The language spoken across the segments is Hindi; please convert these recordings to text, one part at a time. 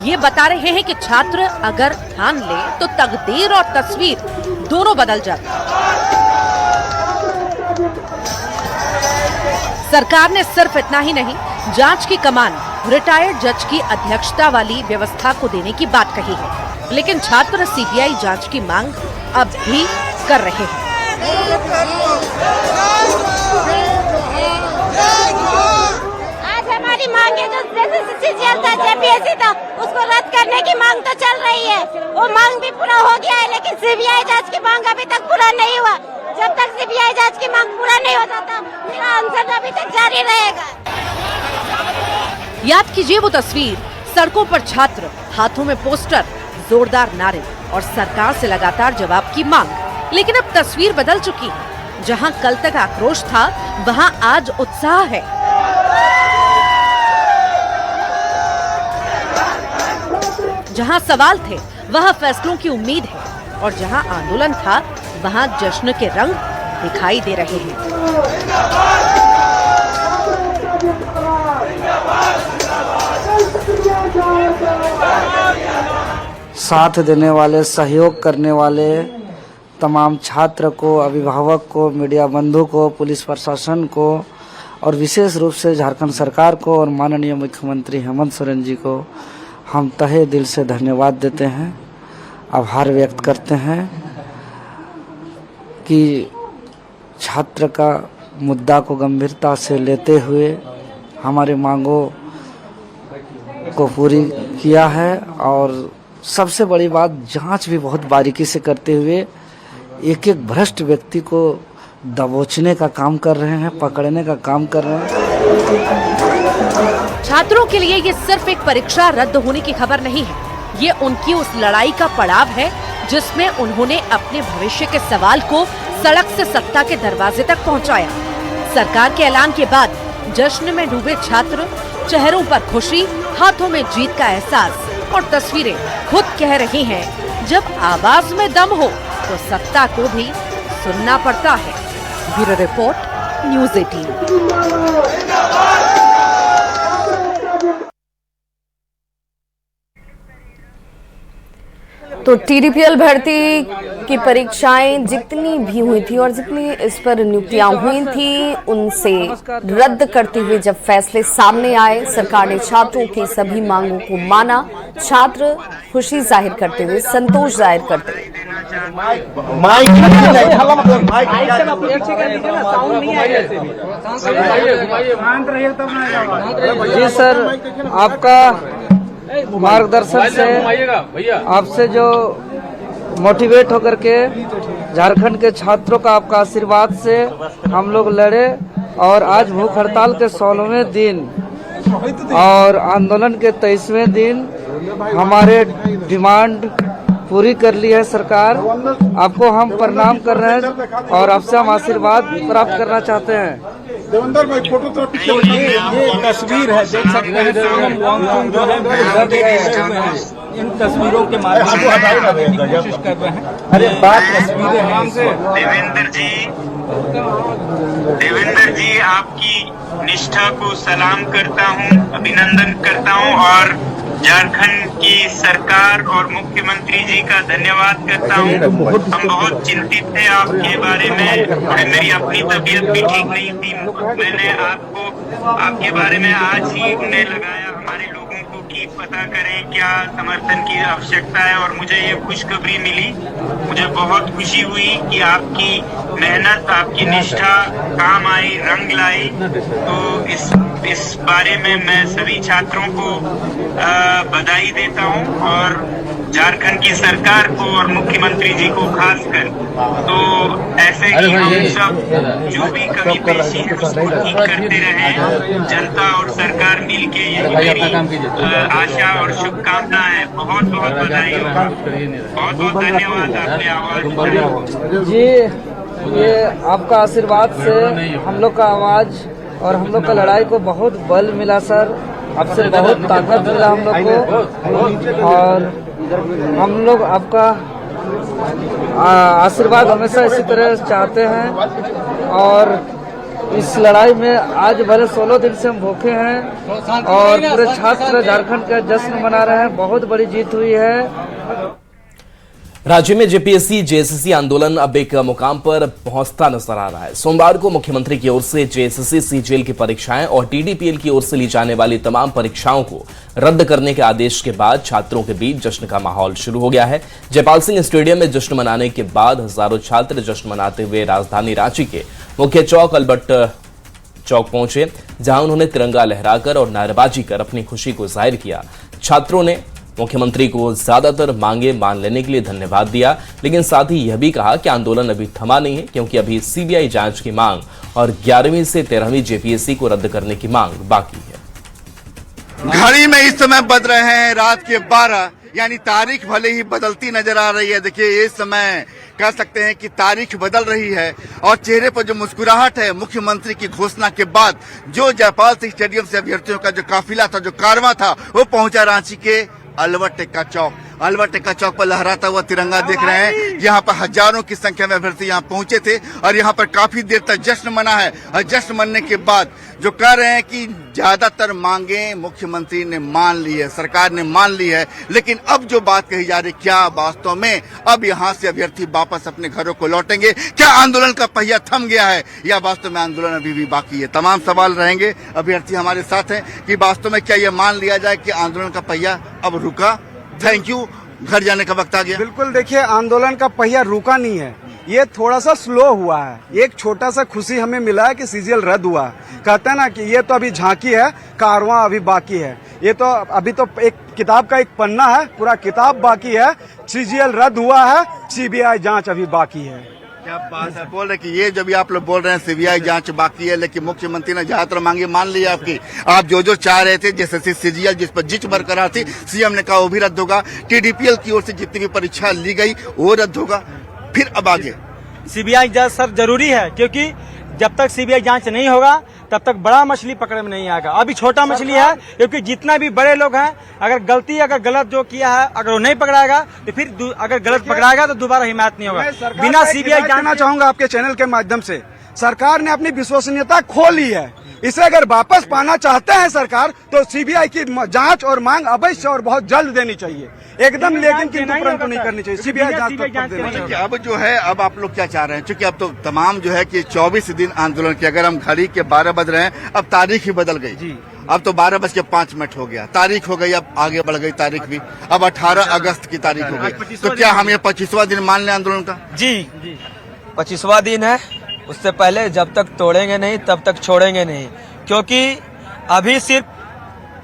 ये बता रहे हैं कि छात्र अगर ठान ले तो तकदीर और तस्वीर दोनों बदल जाती है। सरकार ने सिर्फ इतना ही नहीं, जांच की कमान रिटायर्ड जज की अध्यक्षता वाली व्यवस्था को देने की बात कही है, लेकिन छात्र सीबीआई जांच की मांग अब भी कर रहे हैं। आज हमारी मांग है जो जेपीएससी था उसको रद्द करने की मांग तो चल रही है, वो मांग भी पूरा हो गया है, लेकिन सीबीआई जांच की मांग अभी तक पूरा नहीं हुआ। जब तक सीबीआई जांच की मांग पूरा नहीं हो जाता मेरा आंदोलन अभी तक जारी रहेगा। याद कीजिए वो तस्वीर, सड़कों पर छात्र, हाथों में पोस्टर, जोरदार नारे और सरकार से लगातार जवाब की मांग। लेकिन अब तस्वीर बदल चुकी है। जहां कल तक आक्रोश था, वहां आज उत्साह है। जहां सवाल थे, वहां फैसलों की उम्मीद है, और जहां आंदोलन था, वहां जश्न के रंग दिखाई दे रहे हैं। साथ देने वाले, सहयोग करने वाले तमाम छात्र को, अभिभावक को, मीडिया बंधु को, पुलिस प्रशासन को और विशेष रूप से झारखंड सरकार को और माननीय मुख्यमंत्री हेमंत सोरेन जी को हम तहे दिल से धन्यवाद देते हैं, आभार व्यक्त करते हैं कि छात्र का मुद्दा को गंभीरता से लेते हुए हमारे मांगों को पूरी किया है। और सबसे बड़ी बात, जांच भी बहुत बारीकी से करते हुए एक एक भ्रष्ट व्यक्ति को दबोचने का काम कर रहे हैं, पकड़ने का काम कर रहे हैं। छात्रों के लिए ये सिर्फ एक परीक्षा रद्द होने की खबर नहीं है, ये उनकी उस लड़ाई का पड़ाव है जिसमें उन्होंने अपने भविष्य के सवाल को सड़क से सत्ता के दरवाजे तक पहुंचाया। सरकार के ऐलान के बाद जश्न में डूबे छात्र, चेहरों पर खुशी, हाथों में जीत का एहसास और तस्वीरें खुद कह रही हैं, जब आवाज में दम हो तो सत्ता को भी सुनना पड़ता है। Bureau report, news 18। तो टीडीपीएल भर्ती की परीक्षाएं जितनी भी हुई थी और जितनी इस पर नियुक्तियां हुई थी, उनसे रद्द करते हुए जब फैसले सामने आए, सरकार ने छात्रों की सभी मांगों को माना। छात्र खुशी जाहिर करते हुए, संतोष जाहिर करते हुए। जी सर, आपका मार्गदर्शन से, आपसे जो मोटिवेट होकर के झारखंड के छात्रों का आपका आशीर्वाद से हम लोग लड़े और आज भूख हड़ताल के 16वें दिन और आंदोलन के 23वें दिन हमारे डिमांड पूरी कर ली है सरकार। आपको हम प्रणाम कर रहे हैं और आपसे हम आशीर्वाद प्राप्त करना चाहते हैं। देवेंद्र भाई, फोटो थोड़ा पीछे, ये तस्वीर है, देख सकते हैं जो है इन तस्वीरों के माध्यम से कोशिश कर रहे हैं। अरे बात तस्वीरें हैं। देवेंद्र जी, आपकी निष्ठा को सलाम करता हूं, अभिनंदन करता हूं और झारखंड की सरकार और मुख्यमंत्री जी का धन्यवाद करता हूं। हम बहुत चिंतित थे आपके बारे में, मेरी अपनी तबीयत भी ठीक नहीं थी। मैंने आपके बारे में आज ही उन्हें लगाया हमारे लोगों को कि पता करें क्या समर्थन की आवश्यकता है, और मुझे ये खुशखबरी मिली। मुझे बहुत खुशी हुई कि आपकी मेहनत, आपकी निष्ठा काम आई, रंग लाई। तो इस बारे में मैं सभी छात्रों को बधाई देता हूं और झारखंड की सरकार को और मुख्यमंत्री जी को खासकर। तो ऐसे ही हम सब जो भी कमी पेशी है उसको ठीक करते रहे। जनता और सरकार मिलके, यही मेरी आशा और शुभकामना है। बहुत बहुत बधाई हो, बहुत बहुत धन्यवाद। आपने आवाज जी, ये आपका आशीर्वाद से हम लोग का आवाज और हम लोग का लड़ाई को बहुत बल मिला सर, आपसे बहुत ताकत मिला हम लोग को, और हम लोग आपका आशीर्वाद हमेशा इसी तरह चाहते हैं। और इस लड़ाई में आज भले 16 दिन से हम भूखे हैं और पूरे छात्र झारखंड का जश्न मना रहे हैं। बहुत बड़ी जीत हुई है। राज्य में जेपीएससी जेएसएससी आंदोलन अब एक मुकाम पर पहुंचता नजर आ रहा है। सोमवार को मुख्यमंत्री की ओर से जेएसएससी सीजीएल की परीक्षाएं और टीडीपीएल की ओर से ली जाने वाली तमाम परीक्षाओं को रद्द करने के आदेश के बाद छात्रों के बीच जश्न का माहौल शुरू हो गया है। जयपाल सिंह स्टेडियम में जश्न मनाने के बाद हजारों छात्र जश्न मनाते हुए राजधानी रांची के मुख्य चौक अल्बर्ट चौक पहुंचे, जहां उन्होंने तिरंगा लहराकर और नारेबाजी कर अपनी खुशी को जाहिर किया। छात्रों ने मुख्यमंत्री को ज्यादातर मांगे मान लेने के लिए धन्यवाद दिया, लेकिन साथ ही यह भी कहा कि आंदोलन अभी थमा नहीं है, क्योंकि अभी सीबीआई जांच की मांग और 11वीं से 13वीं जेपीएससी को रद्द करने की मांग बाकी है। घड़ी में इस समय बज रहे हैं रात के 12, यानी तारीख भले ही बदलती नजर आ रही है। देखिए इस समय कह सकते हैं कि तारीख बदल रही है और चेहरे पर जो मुस्कुराहट है मुख्यमंत्री की घोषणा के बाद, जो जयपाल सिंह स्टेडियम से अभ्यर्थियों का जो काफिला था, जो कारवां था, वो पहुंचा रांची के अल्बर्ट टेक्का चौक। अल्बर्ट टेक्का चौक पर लहराता हुआ तिरंगा देख रहे हैं। यहाँ पर हजारों की संख्या में अभ्यर्थी यहाँ पहुंचे थे और यहाँ पर काफी देर तक जश्न मना है। और जश्न मनने के बाद जो कह रहे हैं कि ज्यादातर मांगे मुख्यमंत्री ने मान ली है, सरकार ने मान ली है, लेकिन अब जो बात कही जा रही, क्या वास्तव में अब यहाँ से अभ्यर्थी वापस अपने घरों को लौटेंगे? क्या आंदोलन का पहिया थम गया है या वास्तव में आंदोलन अभी भी बाकी है? तमाम सवाल रहेंगे। अभ्यर्थी हमारे साथ हैं कि वास्तव में क्या यह मान लिया जाए कि आंदोलन का पहिया अब रुका? Thank you. घर जाने का वक्त आ गया। बिल्कुल, देखिए आंदोलन का पहिया रुका नहीं है, ये थोड़ा सा स्लो हुआ है। एक छोटा सा खुशी हमें मिला है कि सीजीएल रद्द हुआ है। कहते हैं ना कि ये तो अभी झांकी है, कारवां अभी बाकी है। ये तो अभी तो एक किताब का एक पन्ना है, पूरा किताब बाकी है। सीजीएल रद्द हुआ है, सीबीआई जांच अभी बाकी है। क्या बात है, बोल रहे कि ये जब भी आप लोग बोल रहे हैं सीबीआई जांच बाकी है, लेकिन मुख्यमंत्री ने ज्यादातर मांगे मान ली आपकी। आप जो चाह रहे थे, जैसे सीजीएल जिस पर जिच बरकरार थी, सीएम ने कहा वो भी रद्द होगा। टीडीपीएल की ओर से जितनी भी परीक्षा ली गई वो रद्द होगा। फिर अब आगे सीबीआई जांच सर जरूरी है, क्योंकि जब तक सीबीआई जांच नहीं होगा तब तक बड़ा मछली पकड़ में नहीं आएगा। अभी छोटा मछली है, क्योंकि जितना भी बड़े लोग हैं, अगर गलत जो किया है अगर वो नहीं पकड़ाएगा तो फिर अगर गलत पकड़ाएगा तो दोबारा हिम्मत नहीं होगा। बिना सीबीआई जानना चाहूंगा आपके चैनल के माध्यम से, सरकार ने अपनी विश्वसनीयता खो ली है। इसे अगर वापस पाना चाहते हैं सरकार, तो सीबीआई की जांच और मांग अवश्य और बहुत जल्द देनी चाहिए एकदम, लेकिन किंतु परंतु नहीं करनी चाहिए। सीबीआई जांच पर अब जो है, अब आप लोग क्या चाह रहे हैं? क्योंकि अब तो तमाम जो है कि 24 दिन आंदोलन की, अगर हम घड़ी के 12 बज रहे हैं, अब तारीख ही बदल गई जी। अब तो 12:05 हो गया, तारीख हो गई, अब आगे बढ़ गई तारीख भी। अब 18 अगस्त की तारीख हो गई। तो क्या हम ये 25वां दिन मान लें आंदोलन का? जी 25वां दिन है। उससे पहले जब तक तोड़ेंगे नहीं तब तक छोड़ेंगे नहीं, क्योंकि अभी सिर्फ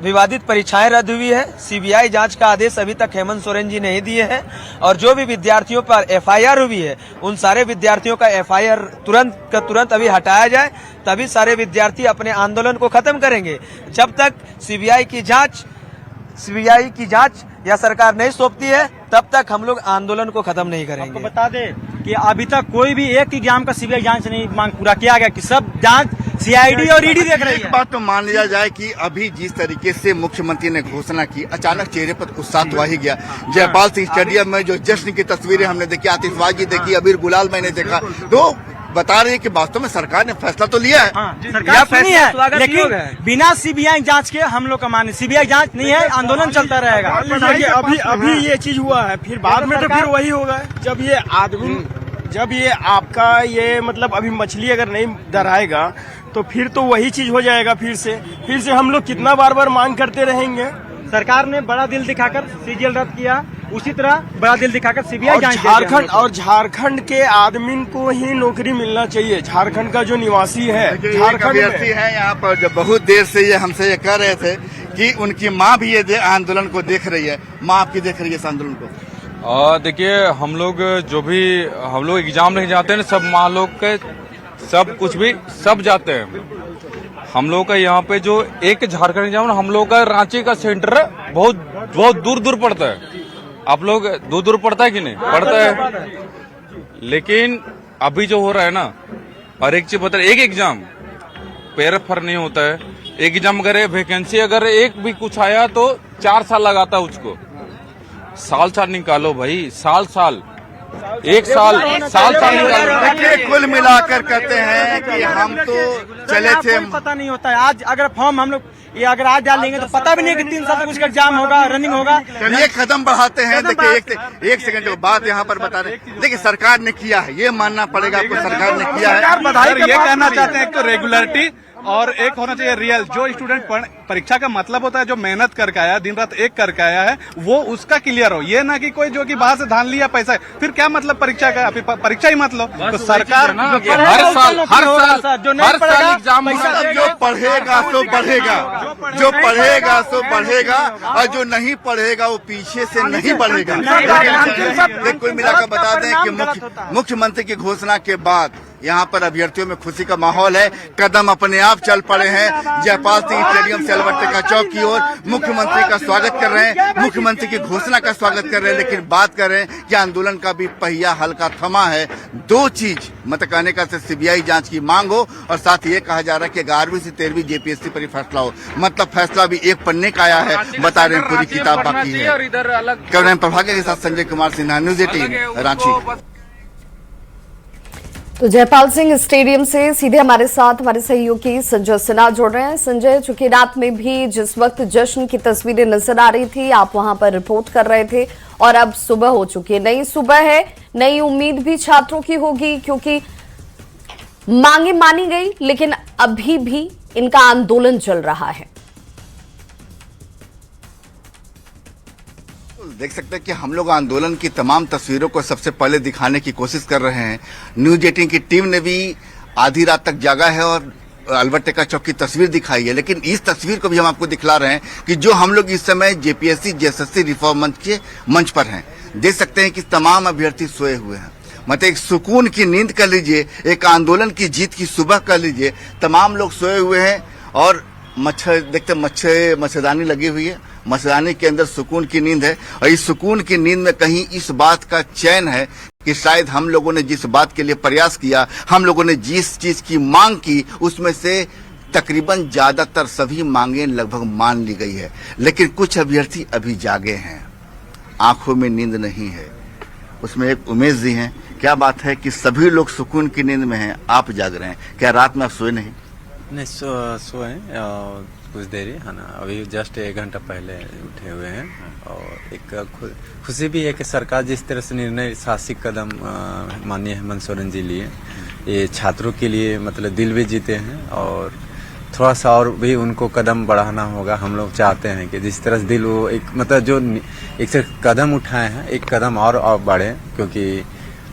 विवादित परीक्षाएं रद्द हुई है। सीबीआई जांच का आदेश अभी तक हेमंत सोरेन जी नहीं दिए हैं, और जो भी विद्यार्थियों पर एफआईआर हुई है उन सारे विद्यार्थियों का एफआईआर तुरंत अभी हटाया जाए, तभी सारे विद्यार्थी अपने आंदोलन को खत्म करेंगे। जब तक सीबीआई की जांच या सरकार नहीं सौंपती है, तब तक हम लोग आंदोलन को खत्म नहीं करेंगे। आपको बता दें कि अभी तक कोई भी एक एग्जाम का सीबीआई जांच नहीं मांग पूरा किया गया, कि सब जांच सीआईडी और ईडी देख रही है। एक बात तो मान लिया जाए कि अभी जिस तरीके से मुख्यमंत्री ने घोषणा की, अचानक चेहरे पर उत्साह तो आ ही गया। जयपाल सिंह स्टेडियम में जो जश्न की तस्वीरें हमने देखी, आतिशबाजी देखी, अबीर गुलाल मैंने देखा, तो बता रही है कि वास्तव में सरकार ने फैसला तो लिया है। सरकार सुनी है, लेकिन बिना सीबीआई जांच के हम लोग का माने सीबीआई जांच नहीं है, आंदोलन चलता रहेगा। अभी ये चीज हुआ है, फिर बाद में तो फिर वही होगा। जब ये आपका ये मतलब अभी मछली अगर नहीं डराएगा तो फिर तो वही चीज हो जाएगा। फिर से हम लोग कितना बार मांग करते रहेंगे। सरकार ने बड़ा दिल दिखाकर सीजीएल रद्द किया, उसी तरह बड़ा दिल दिखाकर सीबीआई जांच। झारखंड के आदमी को ही नौकरी मिलना चाहिए। झारखंड का जो निवासी है, झारखंड अभ्यर्थी है यहाँ पर, जो बहुत देर से ये हमसे ये कह रहे थे कि उनकी माँ भी ये आंदोलन को देख रही है। माँ आपकी देख रही है इस आंदोलन को? देखिए, हम लोग एग्जाम नहीं जाते हैं, सब माँ लोग के सब कुछ भी सब जाते हैं। हम लोग का यहाँ पे जो एक झारखंड एग्जाम, हम लोग का रांची का सेंटर बहुत दूर पड़ता है। आप लोग दूर पड़ता है कि नहीं? पड़ता है। लेकिन अभी जो हो रहा है ना, और एक चीज बता, एक एग्जाम पैर फर नहीं होता है। एक एग्जाम अगर वैकेंसी अगर एक भी कुछ आया तो 4 साल लगाता है उसको। साल निकालो भाई, साल एक साल निकाल। देखिए कुल मिलाकर कहते हैं कि हम तो चले थे, पता नहीं होता है। आज अगर फॉर्म हम लोग ये अगर आज डाल लेंगे तो पता भी नहीं कि 3 साल तक उसका एग्जाम होगा, रनिंग होगा। चलिए कदम बढ़ाते हैं। देखिए एक सेकंड की बात यहाँ पर बता रहे, देखिए सरकार ने किया है, ये मानना पड़ेगा आपको, सरकार ने किया है। बधाई ये कहना चाहते हैं, एक तो रेगुलरिटी और एक होना चाहिए रियल। जो स्टूडेंट परीक्षा का मतलब होता है जो मेहनत करके आया, दिन रात एक करके आया है, वो उसका क्लियर हो। ये ना कि कोई जो कि बाहर से धान लिया पैसा, फिर क्या मतलब परीक्षा का, परीक्षा ही मत लो। तो सरकार हर साल एग्जाम, जो पढ़ेगा सो बढ़ेगा, जो पढ़ेगा सो बढ़ेगा, और जो नहीं पढ़ेगा वो पीछे से नहीं बढ़ेगा। कुल मिलाकर बता दें कि मुख्यमंत्री की घोषणा के बाद यहाँ पर अभ्यर्थियों में खुशी का माहौल है। कदम अपने आप चल पड़े हैं जयपाल सिंह स्टेडियम से अलबट्टे चौक की ओर। मुख्यमंत्री का स्वागत कर रहे हैं, मुख्यमंत्री की घोषणा का स्वागत कर रहे हैं, लेकिन बात कर रहे हैं कि आंदोलन का भी पहिया हल्का थमा है। दो चीज मतलब कहने का सीबीआई जांच की मांग हो, और साथ ये कहा जा रहा है कि 11वीं से 13वीं जेपीएससी पर ही फैसला हो। मतलब फैसला भी एक पन्ने का आया है, बता रहे हैं पूरी किताब बाकी है। कैमरामैन प्रभाकर के साथ संजय कुमार सिन्हा, न्यूज 18 रांची। तो जयपाल सिंह स्टेडियम से सीधे हमारे साथ हमारे सहयोगी संजय सिन्हा जुड़ रहे हैं। संजय, चूंकि रात में भी जिस वक्त जश्न की तस्वीरें नजर आ रही थी, आप वहां पर रिपोर्ट कर रहे थे, और अब सुबह हो चुकी है, नई सुबह है, नई उम्मीद भी छात्रों की होगी, क्योंकि मांगे मानी गई लेकिन अभी भी इनका आंदोलन चल रहा है। देख सकते हैं कि हम लोग आंदोलन की तमाम तस्वीरों को सबसे पहले दिखाने की कोशिश कर रहे हैं। न्यूज 18 की टीम ने भी आधी रात तक जागा है और अलबट्टे चौक की तस्वीर दिखाई है, लेकिन इस तस्वीर को भी हम आपको दिखला रहे हैं कि जो हम लोग इस समय जेपीएससी जेएसएससी रिफॉर्म मंच के मंच पर हैं। देख सकते हैं कि तमाम अभ्यर्थी सोए हुए हैं, मतलब एक सुकून की नींद कर लीजिए, एक आंदोलन की जीत की सुबह कर लीजिए। तमाम लोग सोए हुए हैं और मच्छर देखते, मच्छरदानी लगी हुई है, मच्छरदानी के अंदर सुकून की नींद है, और इस सुकून की नींद में कहीं इस बात का चैन है कि शायद हम लोगों ने जिस बात के लिए प्रयास किया, हम लोगों ने जिस चीज की मांग की, उसमें से तकरीबन ज्यादातर सभी मांगे लगभग मान ली गई है। लेकिन कुछ अभ्यर्थी अभी जागे हैं, आंखों में नींद नहीं है। उसमें एक उमेश जी हैं। क्या बात है कि सभी लोग सुकून की नींद में हैं, आप जाग रहे हैं, क्या रात में आप सोए नहीं? नहीं, सोए कुछ देरी है ना, अभी जस्ट 1 घंटा पहले उठे हुए हैं। और एक खुशी भी है कि सरकार जिस तरह से निर्णय साहसिक कदम माननीय हेमंत सोरेन जी लिए, ये छात्रों के लिए मतलब दिल भी जीते हैं, और थोड़ा सा और भी उनको कदम बढ़ाना होगा। हम लोग चाहते हैं कि जिस तरह से दिल वो एक मतलब जो एक से कदम उठाए हैं, एक कदम और बढ़े, क्योंकि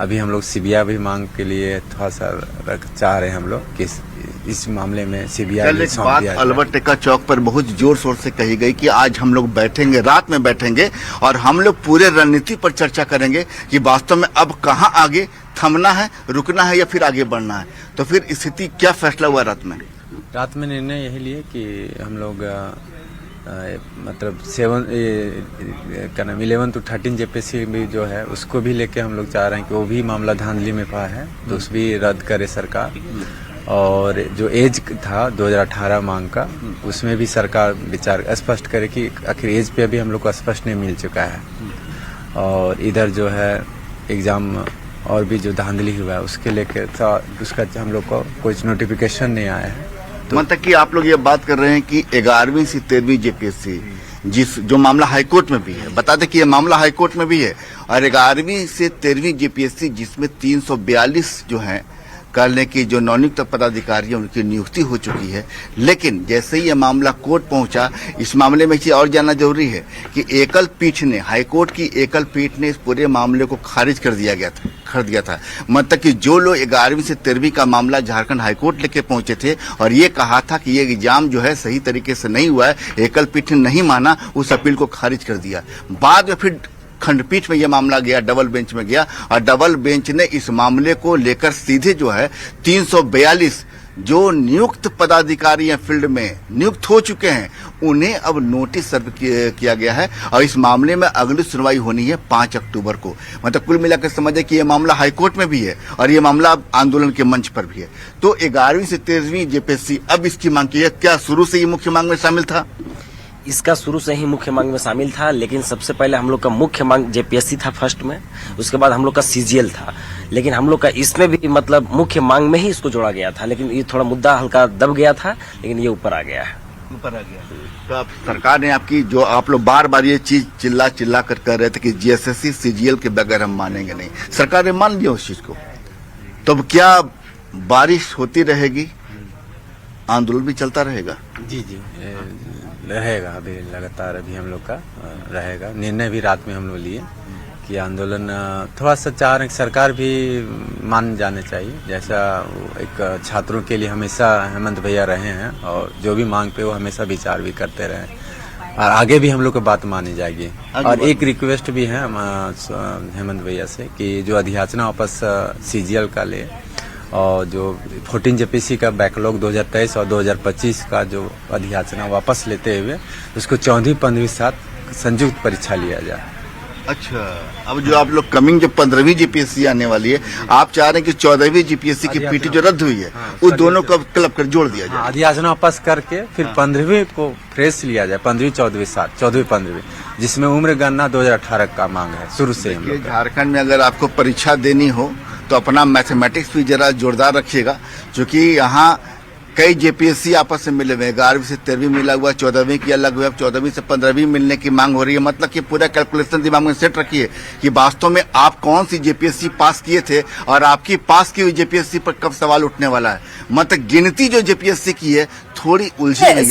अभी हम लोग सीबीआई भी मांग के लिए थोड़ा सा चाह रहे हैं हम लोग कि इस मामले में सीबीआई बात अलबट्टे चौक पर बहुत जोर शोर से कही गई कि आज हम लोग बैठेंगे, रात में बैठेंगे, और हम लोग पूरे रणनीति पर चर्चा करेंगे कि वास्तव में अब कहां आगे थमना है, रुकना है या फिर आगे बढ़ना है। तो फिर स्थिति क्या फैसला हुआ रात में? रात में निर्णय यही लिए कि हम लोग मतलब 11 to 13 जेपीएससी भी जो है उसको भी लेके हम लोग चाह रहे हैं कि वो भी मामला धांधली में पा है, तो उस भी रद्द करे सरकार। और जो एज था 2018 मांग का, उसमें भी सरकार विचार स्पष्ट करे कि आखिर एज पे अभी हम लोग को स्पष्ट नहीं मिल चुका है। और इधर जो है एग्जाम और भी जो धांधली हुआ है उसके लेके उसका हम लोग को कुछ नोटिफिकेशन नहीं आया है। तो मतलब कि आप लोग ये बात कर रहे हैं कि 11वीं से 13वीं जेपीएससी जो मामला हाईकोर्ट में भी है, बता दें कि ये मामला हाईकोर्ट में भी है, और 11वीं से 13वीं जेपीएससी जिसमें 342 जो है करने की जो नवनियुक्त पदाधिकारी उनकी नियुक्ति हो चुकी है। लेकिन जैसे ही यह मामला कोर्ट पहुंचा, इस मामले में चीज और जानना जरूरी है कि एकल पीठ ने, हाईकोर्ट की एकल पीठ ने इस पूरे मामले को खारिज कर दिया था। मतलब कि जो लोग 11वीं से 13वीं का मामला झारखंड हाईकोर्ट लेके पहुंचे थे और ये कहा था कि ये एग्जाम जो है सही तरीके से नहीं हुआ है, एकल पीठ ने नहीं माना, उस अपील को खारिज कर दिया। बाद में फिर खंडपीठ में यह मामला गया, डबल बेंच में गया, और डबल बेंच ने इस मामले को लेकर सीधे जो है 342 जो नियुक्त पदाधिकारी हैं, फील्ड में नियुक्त हो चुके हैं, उन्हें अब नोटिस सर्व किया गया है, और इस मामले में अगली सुनवाई होनी है 5 अक्टूबर को। मतलब कुल मिलाकर समझे कि यह मामला हाईकोर्ट में भी है और यह मामला अब आंदोलन के मंच पर भी है। तो 11वीं से 13वीं जेपीएससी अब इसकी मांग की है, क्या शुरू से ये मुख्य मांग में शामिल था? इसका शुरू से ही मुख्य मांग में शामिल था, लेकिन सबसे पहले हम लोग का मुख्य मांग जेपीएससी था फर्स्ट में, उसके बाद हम लोग का सीजीएल था, लेकिन हम लोग का इसमें भी मतलब मुख्य मांग में ही इसको जोड़ा गया था, लेकिन ये थोड़ा मुद्दा हल्का दब गया था, लेकिन ये ऊपर आ गया है। ऊपर आ गया। तो अब सरकार ने आपकी जो आप लोग बार बार ये चीज चिल्ला कर कह रहे थे कि जीएसएससी सीजीएल के बगैर हम मानेंगे नहीं, सरकार ने मान लिया उस चीज को, तो अब क्या बारिश होती रहेगी, आंदोलन भी चलता रहेगा? जी रहेगा, अभी लगातार अभी हम लोग का रहेगा। निर्णय भी रात में हम लोग लिए कि आंदोलन थोड़ा सा चाह रहे सरकार भी मान जाने चाहिए, जैसा एक छात्रों के लिए हमेशा हेमंत भैया रहे हैं और जो भी मांग पे वो हमेशा विचार भी करते रहे, और आगे भी हम लोग की बात मानी जाएगी। और एक रिक्वेस्ट भी है हेमंत भैया से कि जो अधियाचना वापस सीजीएल का ले, और जो 14 जेपीसी का बैकलॉग 2023 और 2025 का जो अधियाचना वापस लेते हुए उसको 14वीं 15वीं साथ संयुक्त परीक्षा लिया जाए। अच्छा, अब जो आप लोग कमिंग जो 15वीं जीपीएससी आने वाली है, आप चाह रहे हैं कि 14वीं जीपीएससी की पीटी जो रद्द हुई है उस दोनों को क्लब कर जोड़ दिया जाए, अधियाचना वापस करके फिर 15वीं को फ्रेश लिया जाए, 15वीं 14वीं साथ 14वीं 15वीं, जिसमें उम्र गणना 2018 का मांग है शुरू से। झारखंड में अगर आपको परीक्षा देनी हो तो अपना मैथमेटिक्स भी जरा जोरदार रखिएगा, क्योंकि यहाँ कई जेपीएससी आपस में मिले हुए हैं, 11वीं से 13वीं मिला हुआ, 14वीं की अलग हुआ, 14वीं से 15वीं मिलने की मांग हो रही है। मतलब कि पूरा कैलकुलेशन दिमाग में सेट रखिए कि वास्तव में आप कौन सी जेपीएससी पास किए थे और आपकी पास की हुई जेपीएससी पर कब सवाल उठने वाला है। मतलब गिनती जो जेपीएससी की है थोड़ी उलझी हुई है।